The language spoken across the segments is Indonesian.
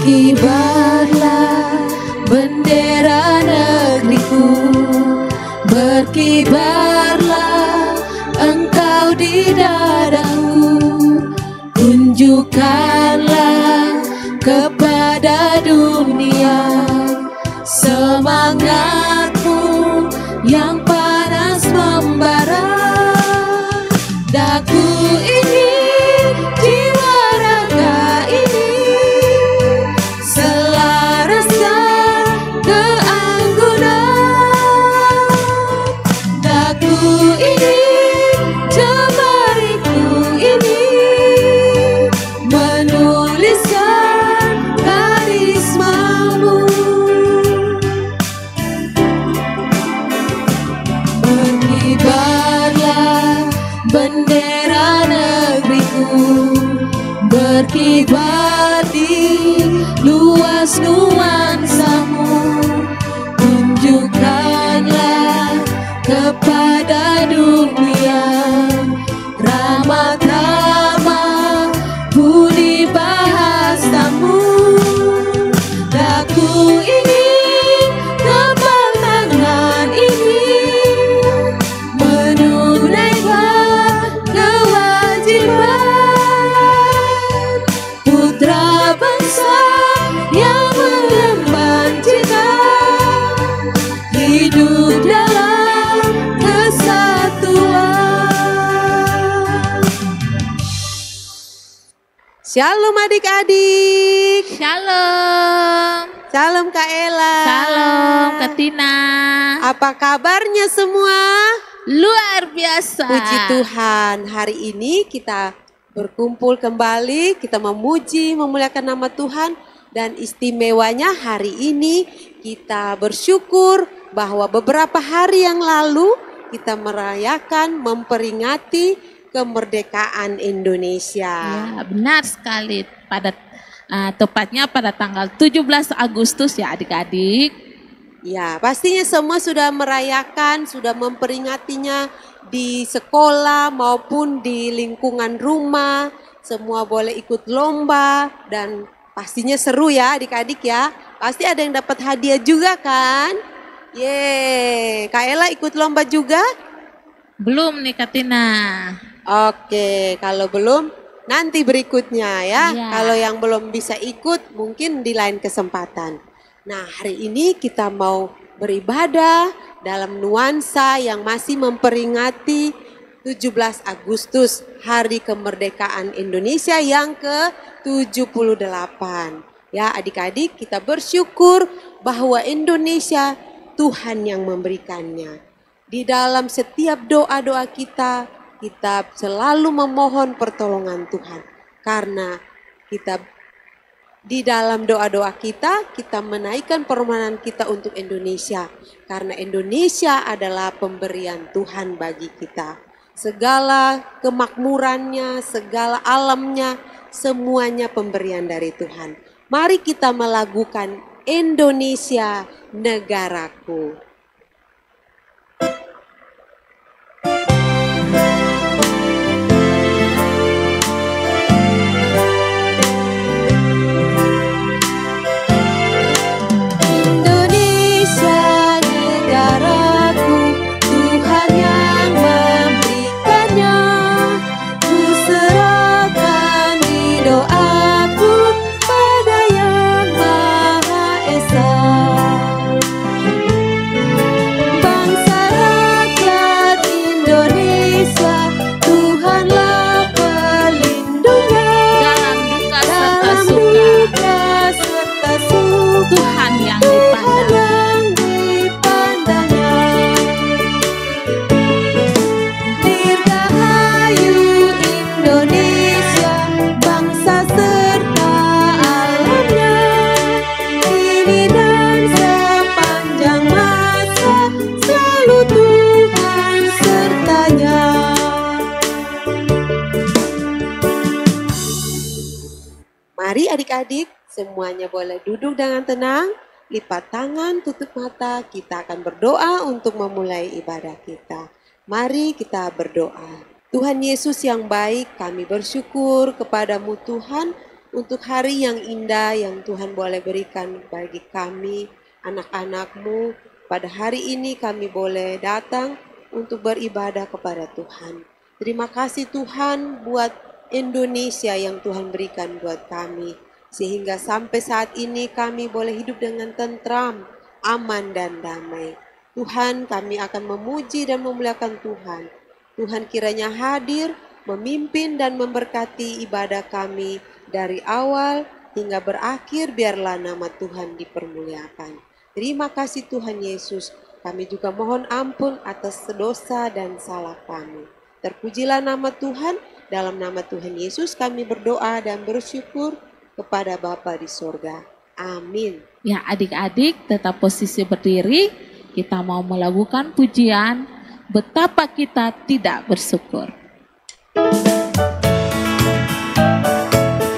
Berkibarlah bendera negeriku, berkibarlah engkau di dadaku. Tunjukkanlah kepada dunia semangatmu yang panas membara. Daku ini, jiwa raga ini selaraskan keanggunan. Daku ini, jemariku ini menuliskan karismamu. Berkibarlah bendera negeriku, berkibar di luas nuansamu. Tunjukkanlah kepada dunia rahmat-rahmat budi bahasamu. Daku ini, tepal tangan ini menunaikan kewajiban putra bangsa yang mengemban cita hidup dalam kesatuan. Shalom adik-adik. Shalom. Shalom Kak Ella. Shalom Kak Tina. Apa kabarnya semua? Luar biasa. Puji Tuhan, hari ini kita berkumpul kembali, kita memuji, memuliakan nama Tuhan. Dan istimewanya hari ini kita bersyukur bahwa beberapa hari yang lalu kita merayakan, memperingati kemerdekaan Indonesia. Ya, benar sekali. Tepatnya pada tanggal 17 Agustus ya adik-adik. Ya, pastinya semua sudah merayakan, sudah memperingatinya di sekolah maupun di lingkungan rumah. Semua boleh ikut lomba dan pastinya seru ya adik-adik ya. Pasti ada yang dapat hadiah juga kan? Yeay, Kak Ella ikut lomba juga? Belum nih Kak Tina. Oke, kalau belum nanti berikutnya ya. Iya. Kalau yang belum bisa ikut mungkin di lain kesempatan. Nah, hari ini kita mau beribadah dalam nuansa yang masih memperingati 17 Agustus, Hari Kemerdekaan Indonesia yang ke-78. Ya, adik-adik, kita bersyukur bahwa Indonesia Tuhan yang memberikannya. Di dalam setiap doa-doa kita selalu memohon pertolongan Tuhan. Karena kita di dalam doa-doa kita menaikkan permohonan kita untuk Indonesia. Karena Indonesia adalah pemberian Tuhan bagi kita. Segala kemakmurannya, segala alamnya, semuanya pemberian dari Tuhan. Mari kita melakukan Indonesia negaraku. Mari adik-adik semuanya boleh duduk dengan tenang, lipat tangan, tutup mata, kita akan berdoa untuk memulai ibadah kita. Mari kita berdoa. Tuhan Yesus yang baik, kami bersyukur kepadamu Tuhan untuk hari yang indah yang Tuhan boleh berikan bagi kami, anak-anak-Mu. Pada hari ini kami boleh datang untuk beribadah kepada Tuhan. Terima kasih Tuhan buat Indonesia yang Tuhan berikan buat kami. Sehingga sampai saat ini kami boleh hidup dengan tentram, aman dan damai. Tuhan, kami akan memuji dan memuliakan Tuhan. Tuhan kiranya hadir, memimpin dan memberkati ibadah kami dari awal hingga berakhir, biarlah nama Tuhan dipermuliakan. Terima kasih Tuhan Yesus. Kami juga mohon ampun atas dosa dan salah kami. Terpujilah nama Tuhan. Dalam nama Tuhan Yesus kami berdoa dan bersyukur kepada Bapa di sorga. Amin. Ya, adik-adik tetap posisi berdiri. Kita mau melakukan pujian. Betapa kita tidak bersyukur.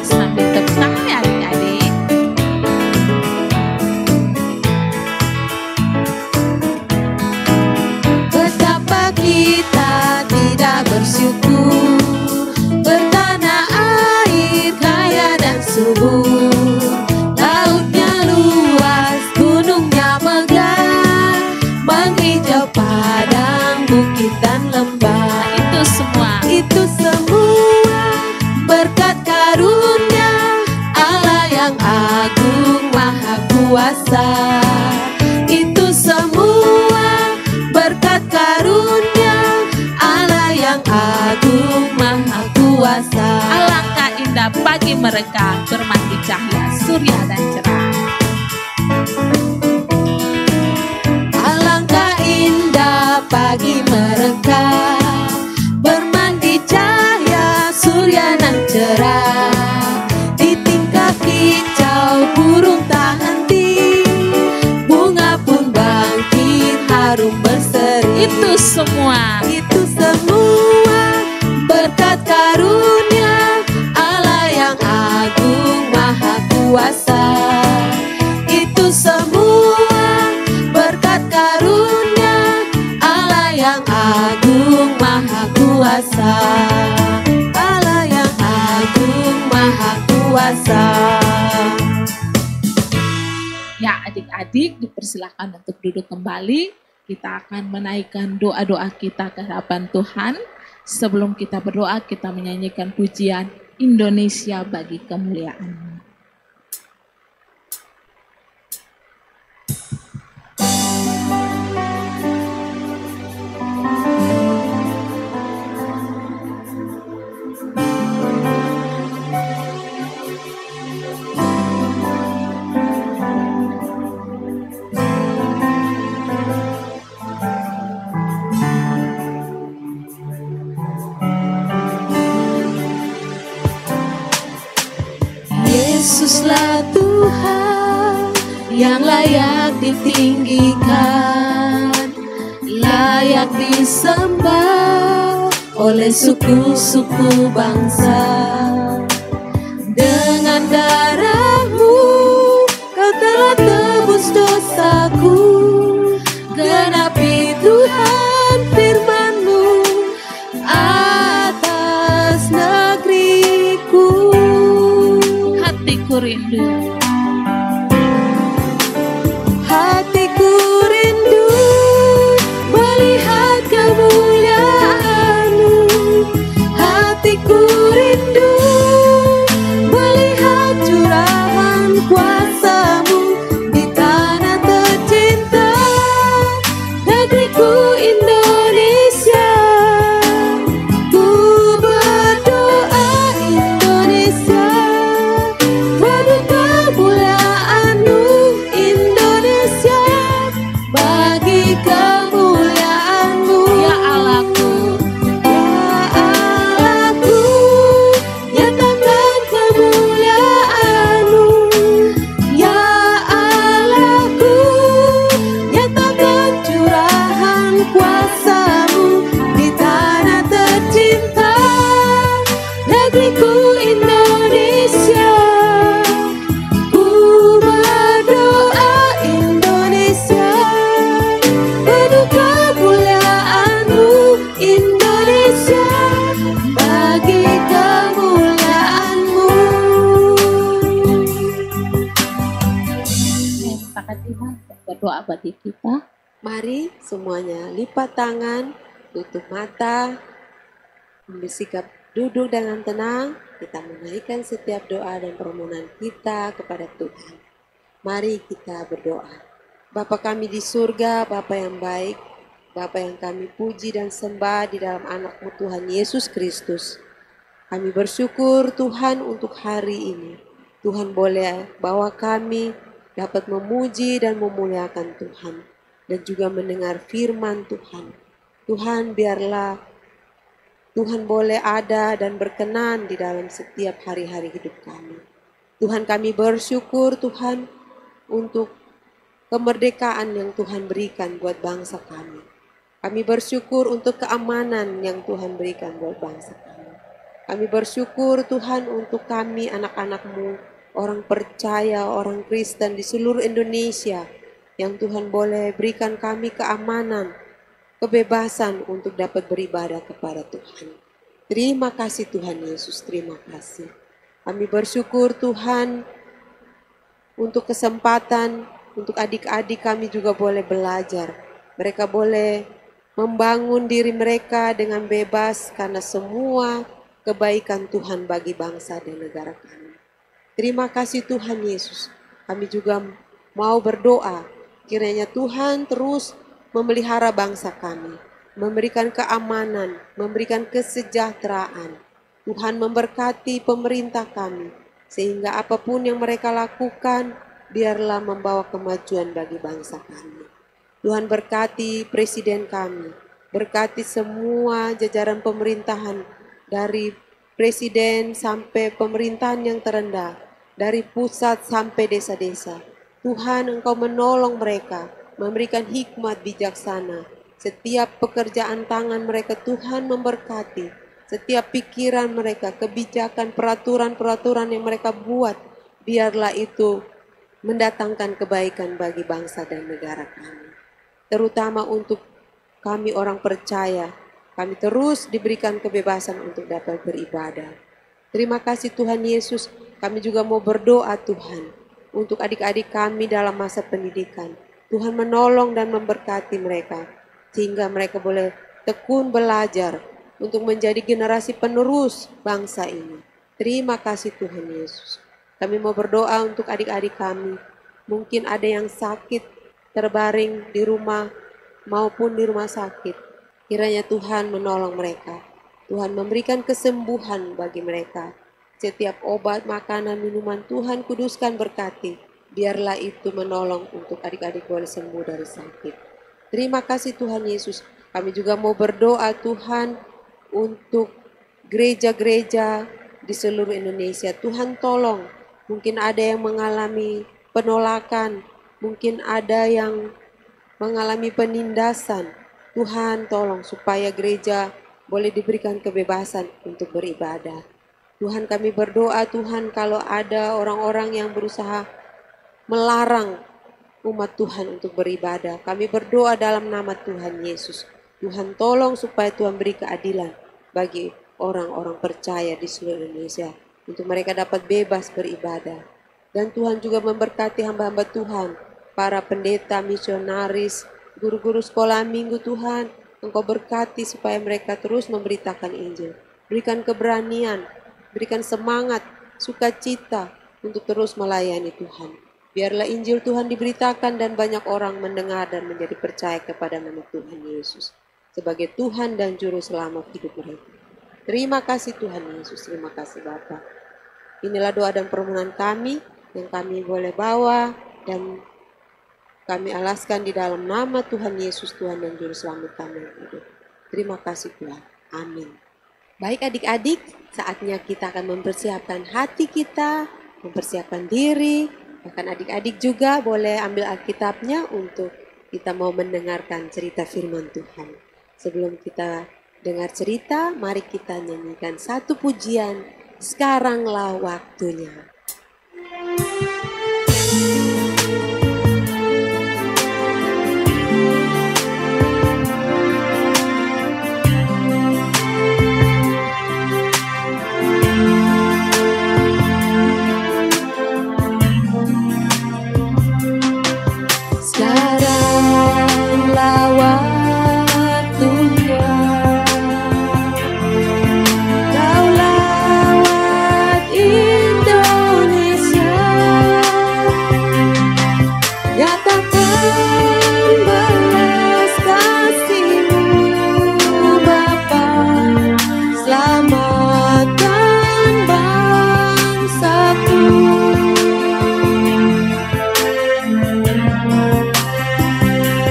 Sambil tepuk tangan ya adik-adik. Betapa kita tidak bersyukur, bertanah air kaya dan subur, lautnya luas, gunungnya megah, menghijau padang, bukit dan lembah. Itu semua berkat karunia Allah yang agung maha kuasa. Itu semua berkat karunia Allah yang agung maha kuasa. alangkah indah bagi mereka bermandi cahaya surya dan cerah. Alangkah indah bagi mereka bermandi cahaya surya nan cerah. Di tingkap hijau burung tak henti, bunga pun bangkit harum berseri. Itu semua berkat karunia Allah yang agung maha kuasa. Itu semua berkat karunia Allah yang agung maha kuasa. Allah yang agung maha kuasa. ya adik-adik dipersilakan untuk duduk kembali. Kita akan menaikkan doa-doa kita ke hadapan Tuhan. Sebelum kita berdoa, kita menyanyikan pujian Indonesia bagi kemuliaan. Yesuslah Tuhan yang layak ditinggikan, layak disembah oleh suku-suku bangsa. Dengan darah-Mu Kau telah tebus dosaku, genapi Tuhan firman-Mu atas negeriku. Hatiku rindu, hatiku rindu melihat kemuliaan-Mu. Hatiku rindu melihat curahan kuasa-Mu di tanah tercinta, negeriku Indonesia. Ku berdoa Indonesia, berduka Tuhan dan berdoa bagi kita. Mari semuanya lipat tangan, tutup mata, ambil sikap duduk dengan tenang. Kita menaikkan setiap doa dan permohonan kita kepada Tuhan. Mari kita berdoa. Bapa kami di surga, Bapa yang baik, Bapa yang kami puji dan sembah di dalam anak-Mu Tuhan Yesus Kristus. Kami bersyukur Tuhan untuk hari ini. Tuhan boleh bawa kami dapat memuji dan memuliakan Tuhan. Dan juga mendengar firman Tuhan. Tuhan biarlah Tuhan boleh ada dan berkenan di dalam setiap hari-hari hidup kami. Tuhan kami bersyukur Tuhan untuk kemerdekaan yang Tuhan berikan buat bangsa kami. Kami bersyukur untuk keamanan yang Tuhan berikan buat bangsa kami. Kami bersyukur Tuhan untuk kami anak-anak-Mu, orang percaya, orang Kristen di seluruh Indonesia, yang Tuhan boleh berikan kami keamanan, kebebasan untuk dapat beribadah kepada Tuhan. Terima kasih Tuhan Yesus, terima kasih. Kami bersyukur Tuhan untuk kesempatan, untuk adik-adik kami juga boleh belajar. Mereka boleh membangun diri mereka dengan bebas karena semua kebaikan Tuhan bagi bangsa dan negara kami. Terima kasih Tuhan Yesus. Kami juga mau berdoa kiranya Tuhan terus memelihara bangsa kami, memberikan keamanan, memberikan kesejahteraan. Tuhan memberkati pemerintah kami, sehingga apapun yang mereka lakukan, biarlah membawa kemajuan bagi bangsa kami. Tuhan berkati presiden kami, berkati semua jajaran pemerintahan, dari presiden sampai pemerintahan yang terendah, dari pusat sampai desa-desa. Tuhan Engkau menolong mereka, memberikan hikmat bijaksana. Setiap pekerjaan tangan mereka Tuhan memberkati. Setiap pikiran mereka, kebijakan, peraturan-peraturan yang mereka buat, biarlah itu mendatangkan kebaikan bagi bangsa dan negara kami. Terutama untuk kami orang percaya, kami terus diberikan kebebasan untuk dapat beribadah. Terima kasih Tuhan Yesus, kami juga mau berdoa Tuhan, untuk adik-adik kami dalam masa pendidikan. Tuhan menolong dan memberkati mereka, sehingga mereka boleh tekun belajar untuk menjadi generasi penerus bangsa ini. Terima kasih Tuhan Yesus. Kami mau berdoa untuk adik-adik kami. Mungkin ada yang sakit, terbaring di rumah maupun di rumah sakit. Kiranya Tuhan menolong mereka. Tuhan memberikan kesembuhan bagi mereka. Setiap obat, makanan, minuman Tuhan kuduskan berkati. Biarlah itu menolong untuk adik-adik boleh sembuh dari sakit. Terima kasih Tuhan Yesus. Kami juga mau berdoa Tuhan untuk gereja-gereja di seluruh Indonesia. Tuhan tolong, mungkin ada yang mengalami penolakan, mungkin ada yang mengalami penindasan. Tuhan tolong supaya gereja boleh diberikan kebebasan untuk beribadah. Tuhan kami berdoa Tuhan kalau ada orang-orang yang berusaha melarang umat Tuhan untuk beribadah. Kami berdoa dalam nama Tuhan Yesus. Tuhan tolong supaya Tuhan beri keadilan bagi orang-orang percaya di seluruh Indonesia. Untuk mereka dapat bebas beribadah. Dan Tuhan juga memberkati hamba-hamba Tuhan. Para pendeta, misionaris, guru-guru sekolah minggu Tuhan. Engkau berkati supaya mereka terus memberitakan Injil. Berikan keberanian, berikan semangat, sukacita untuk terus melayani Tuhan. Biarlah Injil Tuhan diberitakan dan banyak orang mendengar dan menjadi percaya kepada nama Tuhan Yesus sebagai Tuhan dan Juru Selamat hidup mereka. Terima kasih Tuhan Yesus, terima kasih Bapa. Inilah doa dan permohonan kami yang kami boleh bawa dan kami alaskan di dalam nama Tuhan Yesus, Tuhan dan Juru Selamat kami yang hidup. Terima kasih Tuhan. Amin. Baik adik-adik, saatnya kita akan mempersiapkan hati kita, mempersiapkan diri. Bahkan adik-adik juga boleh ambil Alkitabnya untuk kita mau mendengarkan cerita firman Tuhan. Sebelum kita dengar cerita, mari kita nyanyikan satu pujian, Sekaranglah Waktunya. belas kasih-Mu Bapa, selamatkan bangsaku.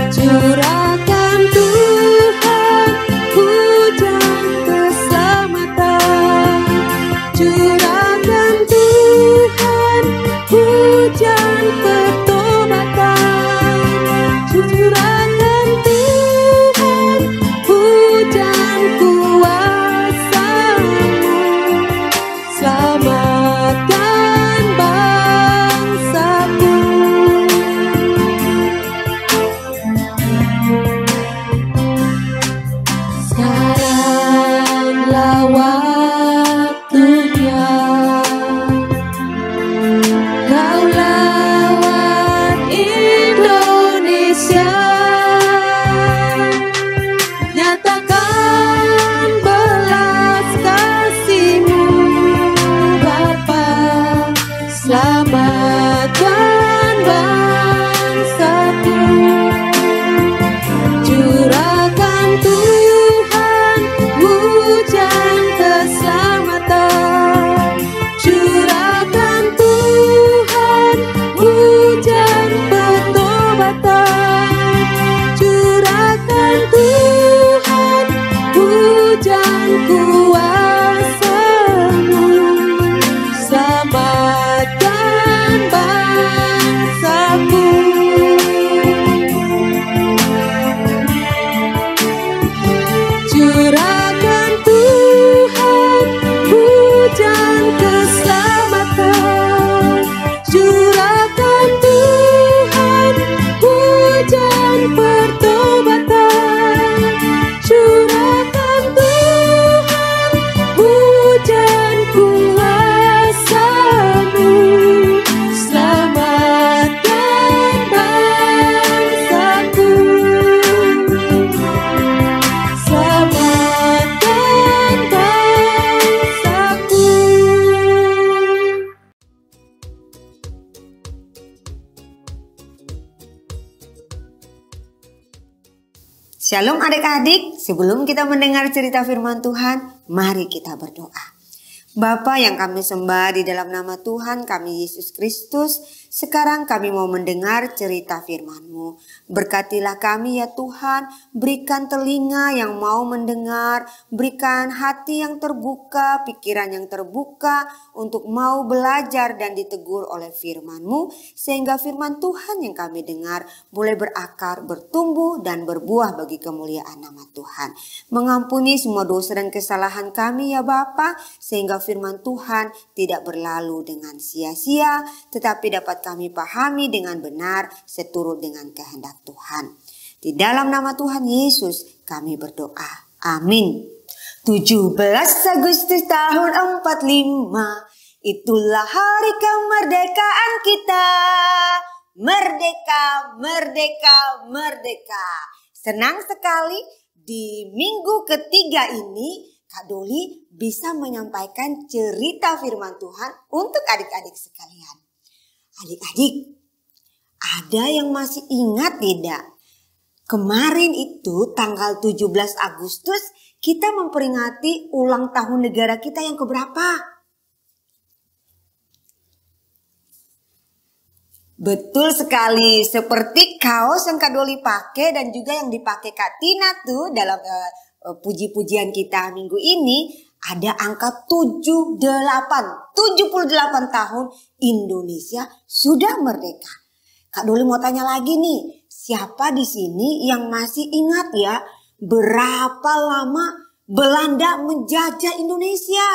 Curahkan Tuhan hujan keselamatan, curahkan Tuhan hujan pertobatan, curahkan Tuhan hujan kuasa-Mu, selamatkan bangsaku. Sekaranglah waktunya Kau lawan Indonesia, nyatakan belas kasih-Mu Bapa, selamatkan bangsaku. Curahkan Tuhan hujan keselamatan, curahkan Tuhan hujan pertobatan, curahkan Tuhan hujan kuasa-Mu, selamatkan bangsaku. Curahkan Tuhan hujan keselamatan, curahkan Tuhan hujan pertobatan, curahkan Tuhan hujan kuasa-Mu, selamatkan bangsaku. Selamatkan bangsaku. Shalom adik-adik, sebelum kita mendengar cerita firman Tuhan, mari kita berdoa. Bapa yang kami sembah di dalam nama Tuhan kami Yesus Kristus, sekarang kami mau mendengar cerita firman-Mu. Berkatilah kami ya Tuhan, berikan telinga yang mau mendengar, berikan hati yang terbuka, pikiran yang terbuka untuk mau belajar dan ditegur oleh firman-Mu, sehingga firman Tuhan yang kami dengar boleh berakar, bertumbuh dan berbuah bagi kemuliaan nama Tuhan. Mengampuni semua dosa dan kesalahan kami ya Bapa, sehingga firman Tuhan tidak berlalu dengan sia-sia, tetapi dapat kami pahami dengan benar seturut dengan kehendak Tuhan. Di dalam nama Tuhan Yesus kami berdoa. Amin. 17 Agustus tahun 45, itulah hari kemerdekaan kita. Merdeka, merdeka, merdeka. Senang sekali di minggu ketiga ini Kak Doli bisa menyampaikan cerita firman Tuhan untuk adik-adik sekalian. Adik-adik, ada yang masih ingat tidak? Kemarin itu tanggal 17 Agustus kita memperingati ulang tahun negara kita yang keberapa? Betul sekali, seperti kaos yang Kak Doli pakai dan juga yang dipakai Kak Tina tuh dalam puji-pujian kita minggu ini. Ada angka 78 tahun Indonesia sudah merdeka. Kak Doli mau tanya lagi nih, siapa di sini yang masih ingat ya berapa lama Belanda menjajah Indonesia?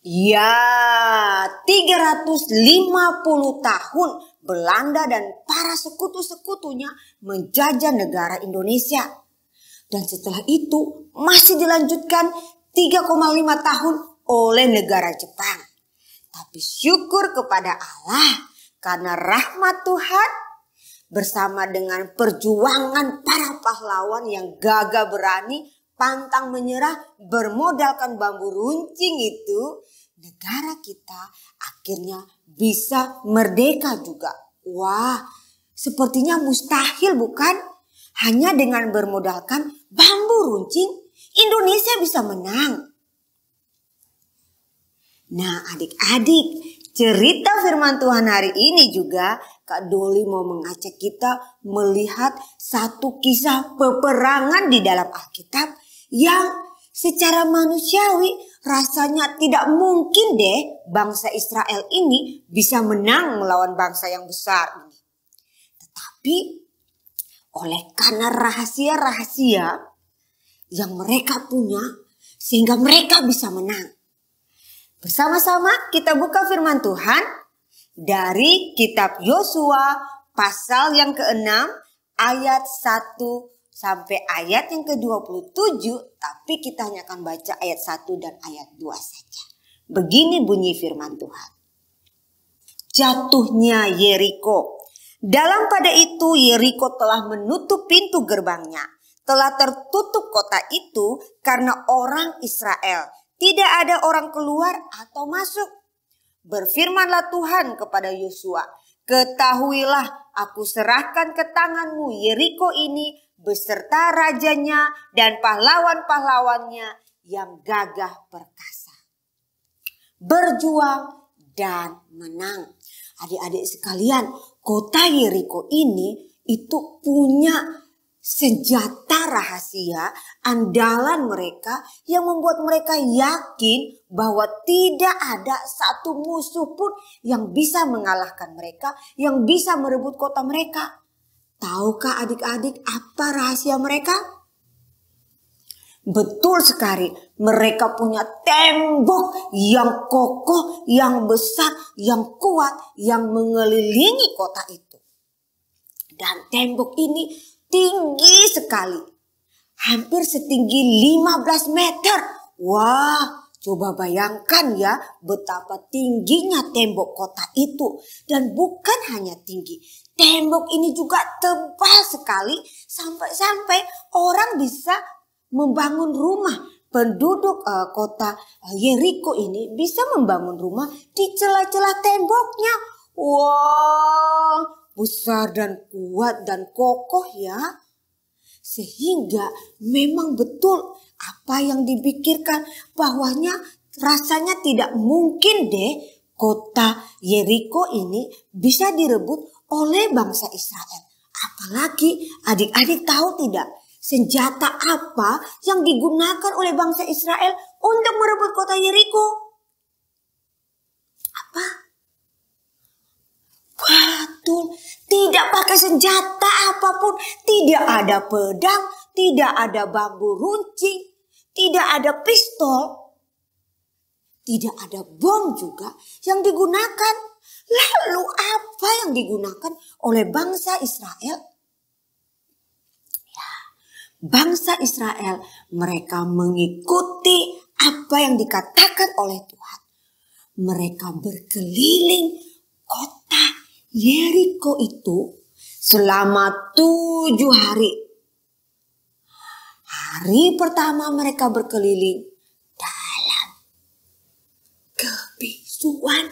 Ya, 350 tahun Belanda dan para sekutu-sekutunya menjajah negara Indonesia. Dan setelah itu masih dilanjutkan 3,5 tahun oleh negara Jepang. Tapi syukur kepada Allah karena rahmat Tuhan bersama dengan perjuangan para pahlawan yang gagah berani, pantang menyerah, bermodalkan bambu runcing itu. negara kita akhirnya bisa merdeka juga. Wah, sepertinya mustahil bukan? Hanya dengan bermodalkan bambu runcing, Indonesia bisa menang. Nah adik-adik, cerita firman Tuhan hari ini juga Kak Doli mau mengajak kita melihat satu kisah peperangan di dalam Alkitab yang secara manusiawi rasanya tidak mungkin deh bangsa Israel ini bisa menang melawan bangsa yang besar ini. Tetapi oleh karena rahasia-rahasia yang mereka punya sehingga mereka bisa menang. Bersama-sama kita buka firman Tuhan dari kitab Yosua pasal yang ke-6 ayat 1 sampai ayat yang ke-27, tapi kita hanya akan baca ayat 1 dan ayat 2 saja. Begini bunyi firman Tuhan. Jatuhnya Yeriko. Dalam pada itu Yeriko telah menutup pintu gerbangnya. Telah tertutup kota itu karena orang Israel. Tidak ada orang keluar atau masuk. Berfirmanlah Tuhan kepada Yosua, ketahuilah aku serahkan ke tanganmu Yeriko ini beserta rajanya dan pahlawan-pahlawannya yang gagah perkasa. Berjuang dan menang. Adik-adik sekalian, kota Yeriko ini itu punya senjata rahasia andalan mereka yang membuat mereka yakin bahwa tidak ada satu musuh pun yang bisa mengalahkan mereka, yang bisa merebut kota mereka. Tahukah adik-adik apa rahasia mereka? Betul sekali, mereka punya tembok yang kokoh, yang besar, yang kuat, yang mengelilingi kota itu. Dan tembok ini tinggi sekali, hampir setinggi 15 meter. Wah, coba bayangkan ya betapa tingginya tembok kota itu. Dan bukan hanya tinggi, tembok ini juga tebal sekali sampai-sampai orang bisa membangun rumah. Penduduk kota Yeriko ini bisa membangun rumah di celah-celah temboknya. Wah, besar dan kuat dan kokoh ya. Sehingga memang betul apa yang dipikirkan bahwanya rasanya tidak mungkin deh kota Yeriko ini bisa direbut oleh bangsa Israel. Apalagi adik-adik tahu tidak senjata apa yang digunakan oleh bangsa Israel untuk merebut kota Yeriko? Apa? Betul, tidak pakai senjata apapun, tidak ada pedang, tidak ada bambu runcing, tidak ada pistol, tidak ada bom juga yang digunakan. Lalu apa yang digunakan oleh bangsa Israel? Ya, bangsa Israel mereka mengikuti apa yang dikatakan oleh Tuhan. Mereka berkeliling kota Yeriko itu selama 7 hari. Hari pertama mereka berkeliling dalam kebisuan.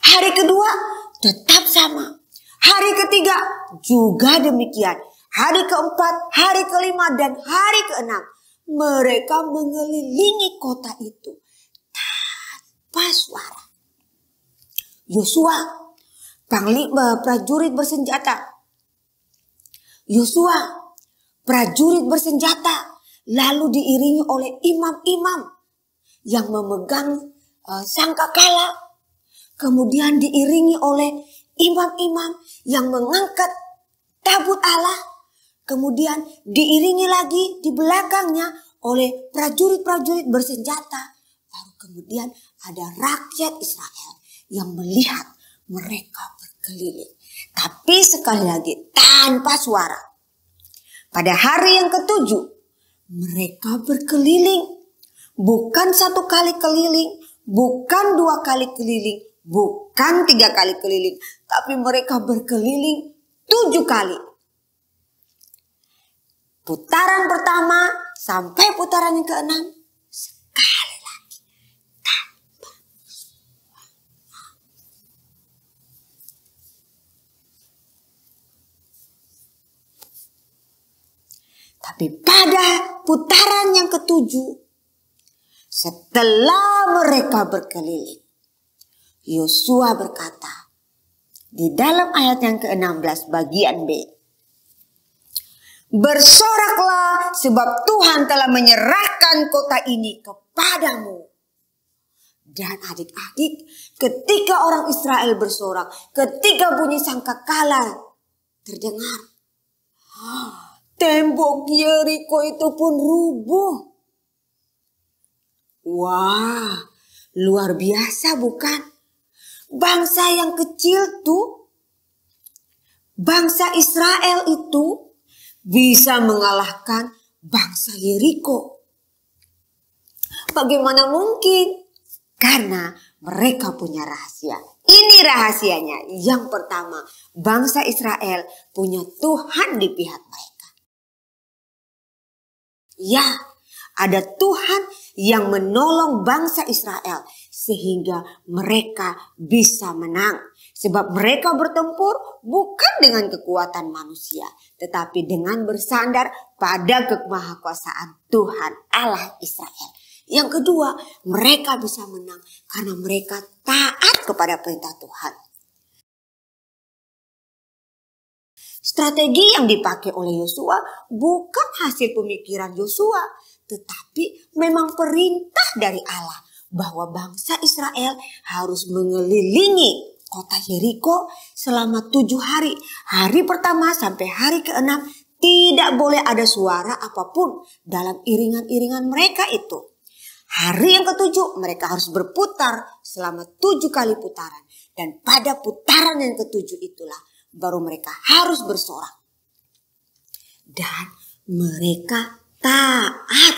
Hari kedua tetap sama. Hari ketiga juga demikian. Hari keempat, hari kelima, dan hari keenam. Mereka mengelilingi kota itu tanpa suara. Yosua, panglima prajurit bersenjata. Yosua, prajurit bersenjata, lalu diiringi oleh imam-imam yang memegang sangkakala. Kemudian diiringi oleh imam-imam yang mengangkat tabut Allah. Kemudian diiringi lagi di belakangnya oleh prajurit-prajurit bersenjata. Lalu kemudian ada rakyat Israel yang melihat mereka berkeliling. Tapi sekali lagi tanpa suara. Pada hari yang ke-7 mereka berkeliling. Bukan 1 kali keliling, bukan 2 kali keliling, bukan 3 kali keliling. Tapi mereka berkeliling 7 kali. Putaran pertama sampai putaran yang ke-6 sekali lagi tanpa Tapi pada putaran yang ketujuh, setelah mereka berkeliling, Yosua berkata di dalam ayat yang ke-16 bagian B, "Bersoraklah sebab Tuhan telah menyerahkan kota ini kepadamu." Dan adik-adik, ketika orang Israel bersorak, ketika bunyi sangkakala terdengar, tembok Yeriko itu pun rubuh. Wah, luar biasa bukan? Bangsa yang kecil tuh, bangsa Israel itu bisa mengalahkan bangsa Yeriko. Bagaimana mungkin? Karena mereka punya rahasia. Ini rahasianya. Yang pertama, bangsa Israel punya Tuhan di pihak mereka. Ya, ada Tuhan yang menolong bangsa Israel sehingga mereka bisa menang. Sebab mereka bertempur bukan dengan kekuatan manusia, tetapi dengan bersandar pada kemahakuasaan Tuhan Allah Israel. Yang kedua, mereka bisa menang karena mereka taat kepada perintah Tuhan. Strategi yang dipakai oleh Yosua bukan hasil pemikiran Yosua, tetapi memang perintah dari Allah bahwa bangsa Israel harus mengelilingi kota Yeriko selama 7 hari. Hari pertama sampai hari ke-6 tidak boleh ada suara apapun dalam iringan-iringan mereka itu. Hari yang ke-7 mereka harus berputar selama 7 kali putaran. Dan pada putaran yang ke-7 itulah baru mereka harus bersorak. Dan mereka taat.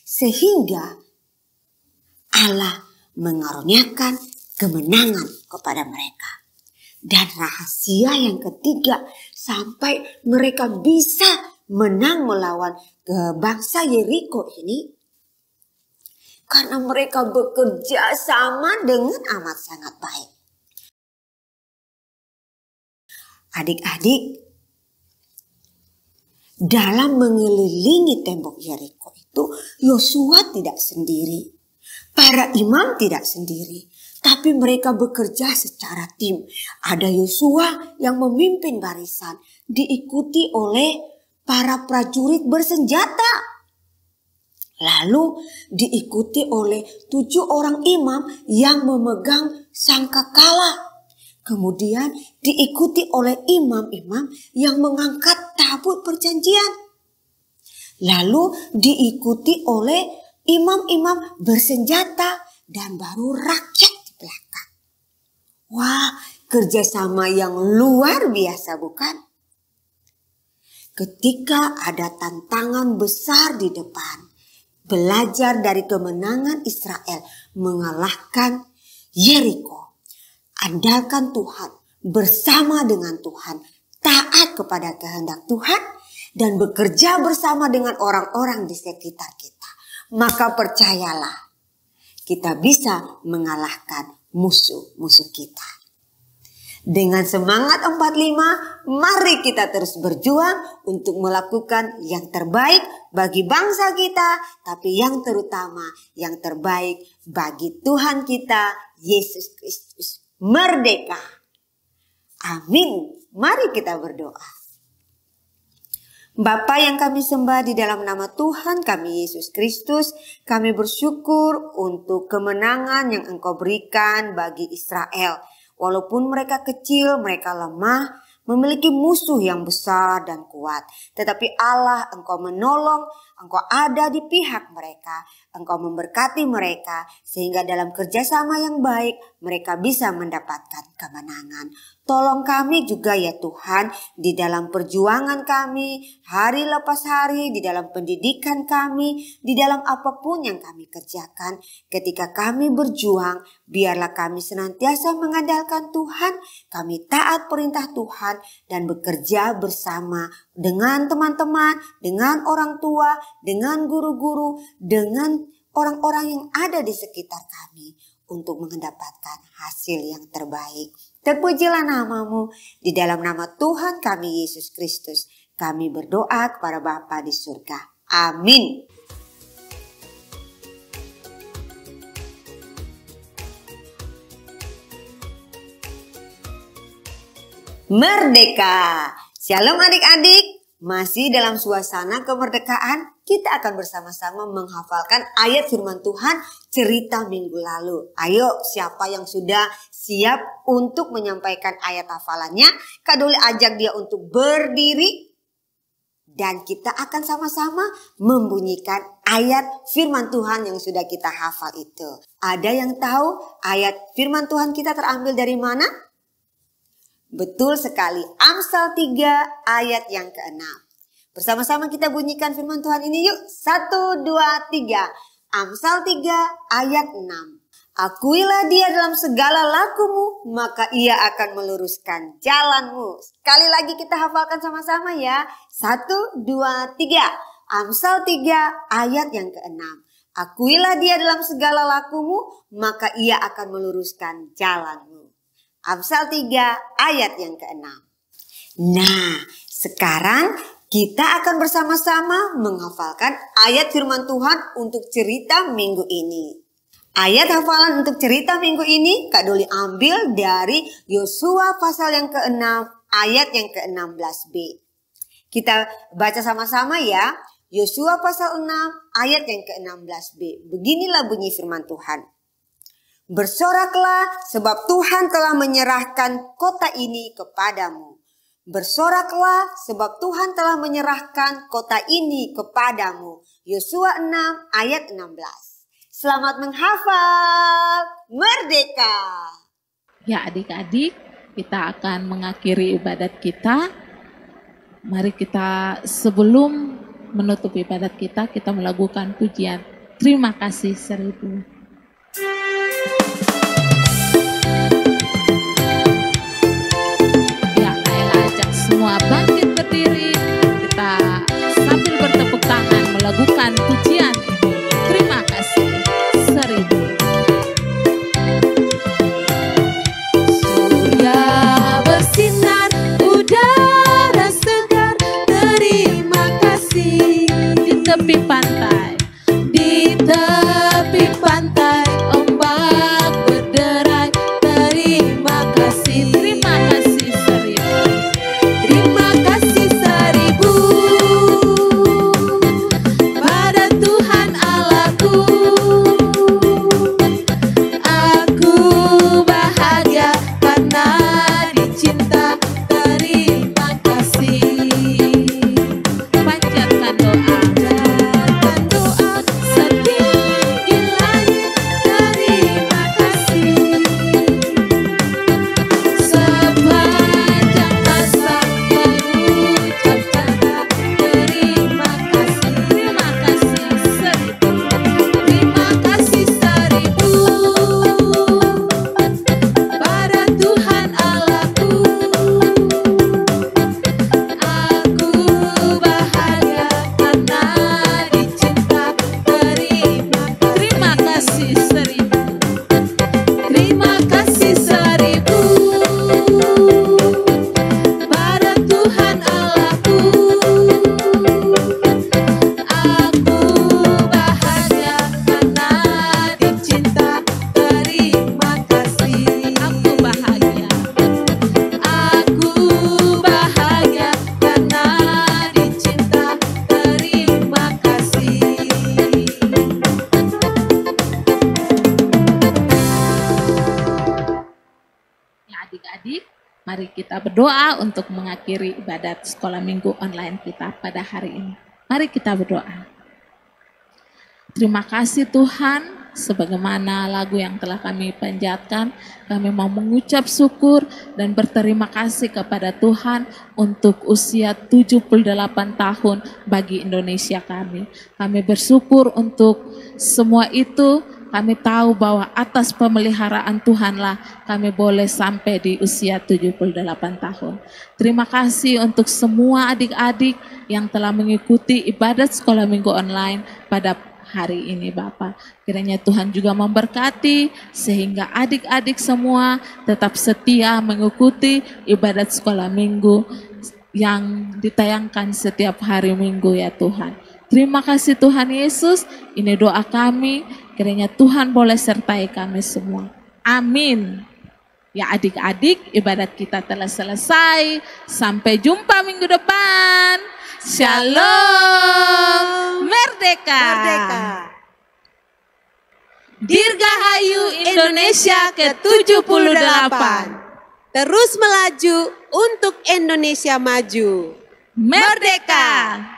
Sehingga Allah mengaruniakan kemenangan kepada mereka. Dan rahasia yang ketiga, sampai mereka bisa menang melawan bangsa Yeriko ini, karena mereka bekerja sama dengan amat sangat baik. Adik-adik, dalam mengelilingi tembok Yeriko itu, Yosua tidak sendiri. Para imam tidak sendiri. Tapi mereka bekerja secara tim. Ada Yosua yang memimpin barisan, diikuti oleh para prajurit bersenjata. Lalu diikuti oleh 7 orang imam yang memegang sangkakala. Kemudian diikuti oleh imam-imam yang mengangkat tabut perjanjian. Lalu diikuti oleh imam-imam bersenjata dan baru rakyat di belakang. Wah, kerjasama yang luar biasa bukan? Ketika ada tantangan besar di depan, belajar dari kemenangan Israel mengalahkan Yeriko. Andalkan Tuhan, bersama dengan Tuhan, taat kepada kehendak Tuhan, dan bekerja bersama dengan orang-orang di sekitar kita. Maka percayalah, kita bisa mengalahkan musuh-musuh kita. Dengan semangat 45, mari kita terus berjuang untuk melakukan yang terbaik bagi bangsa kita, tapi yang terutama yang terbaik bagi Tuhan kita, Yesus Kristus. Merdeka. Amin. Mari kita berdoa. Bapa yang kami sembah di dalam nama Tuhan kami Yesus Kristus, kami bersyukur untuk kemenangan yang Engkau berikan bagi Israel. Walaupun mereka kecil, mereka lemah, memiliki musuh yang besar dan kuat. Tetapi Allah, Engkau menolong, Engkau ada di pihak mereka. Engkau memberkati mereka sehingga dalam kerjasama yang baik mereka bisa mendapatkan kemenangan. Tolong kami juga ya Tuhan di dalam perjuangan kami, hari lepas hari, di dalam pendidikan kami, di dalam apapun yang kami kerjakan. Ketika kami berjuang, biarlah kami senantiasa mengandalkan Tuhan, kami taat perintah Tuhan dan bekerja bersama dengan teman-teman, dengan orang tua, dengan guru-guru, dengan orang-orang yang ada di sekitar kami untuk mendapatkan hasil yang terbaik. Terpujilah namamu, di dalam nama Tuhan kami Yesus Kristus Kami berdoa kepada Bapa di surga. Amin. Merdeka. Shalom adik-adik. Masih dalam suasana kemerdekaan, kita akan bersama-sama menghafalkan ayat firman Tuhan cerita minggu lalu. Ayo, siapa yang sudah siap untuk menyampaikan ayat hafalannya? Kak Doli ajak dia untuk berdiri. Dan kita akan sama-sama membunyikan ayat firman Tuhan yang sudah kita hafal itu. Ada yang tahu ayat firman Tuhan kita terambil dari mana? Betul sekali, Amsal 3 ayat yang ke-6. Bersama-sama kita bunyikan firman Tuhan ini yuk. 1, 2, 3. Amsal 3 ayat 6. Akuilah dia dalam segala lakumu, maka ia akan meluruskan jalanmu. Sekali lagi kita hafalkan sama-sama ya. 1, 2, 3. Amsal 3 ayat yang ke-6. Akuilah dia dalam segala lakumu, maka ia akan meluruskan jalanmu. Amsal 3 ayat yang ke-6. Nah, sekarang kita akan bersama-sama menghafalkan ayat firman Tuhan untuk cerita minggu ini. Ayat hafalan untuk cerita minggu ini Kak Doli ambil dari Yosua pasal yang ke-6 ayat yang ke-16b. Kita baca sama-sama ya. Yosua pasal 6 ayat yang ke-16b. Beginilah bunyi firman Tuhan. Bersoraklah sebab Tuhan telah menyerahkan kota ini kepadamu. Bersoraklah sebab Tuhan telah menyerahkan kota ini kepadamu. Yosua 6 ayat 16. Selamat menghafal. Merdeka. Ya adik-adik, kita akan mengakhiri ibadat kita. Mari kita sebelum menutup ibadat kita melakukan pujian. Terima kasih 1000. Semua bangkit berdiri, kita sambil bertepuk tangan melakukan pujian ini. Terima kasih 1000. Surya bersinar, udara segar, terima kasih. Di tepi pantai, Di tepi pantai, ombak berderai, terima kasih. terima kasih 1000. Terima kasih 1000 pada Tuhan Allahku. Aku bahagia karena dicinta. Terima kasih. Panjatkan doa. Dan doa setinggi langit. Terima kasih. Sepanjang masa mengucapkan terima kasih. Terima kasih 1000. Terima kasih 1000 pada Tuhan Allahku. Aku bahagia karena dicinta. Terima kasih 1000. Terima kasih 1000 pada Tuhan Allahku. Aku bahagia karena dicinta. Terima kasih. Aku bahagia. Aku bahagia karena dicinta. Terima kasih. Ya adik-adik, mari kita berdoa untuk mengakhiri ibadat sekolah minggu online kita pada hari ini. Mari kita berdoa. Terima kasih Tuhan, sebagaimana lagu yang telah kami panjatkan, kami mau mengucap syukur dan berterima kasih kepada Tuhan untuk usia 78 tahun bagi Indonesia kami. Kami bersyukur untuk semua itu. Kami tahu bahwa atas pemeliharaan Tuhanlah kami boleh sampai di usia 78 tahun. Terima kasih untuk semua adik-adik yang telah mengikuti ibadat sekolah minggu online pada hari ini Bapak. Kiranya Tuhan juga memberkati sehingga adik-adik semua tetap setia mengikuti ibadat sekolah minggu yang ditayangkan setiap hari Minggu ya Tuhan. Terima kasih Tuhan Yesus, ini doa kami, kiranya Tuhan boleh sertai kami semua. Amin. Ya adik-adik, ibadat kita telah selesai. Sampai jumpa minggu depan. Shalom. Merdeka. Merdeka. Dirgahayu Indonesia ke-78. Terus melaju untuk Indonesia maju. Merdeka.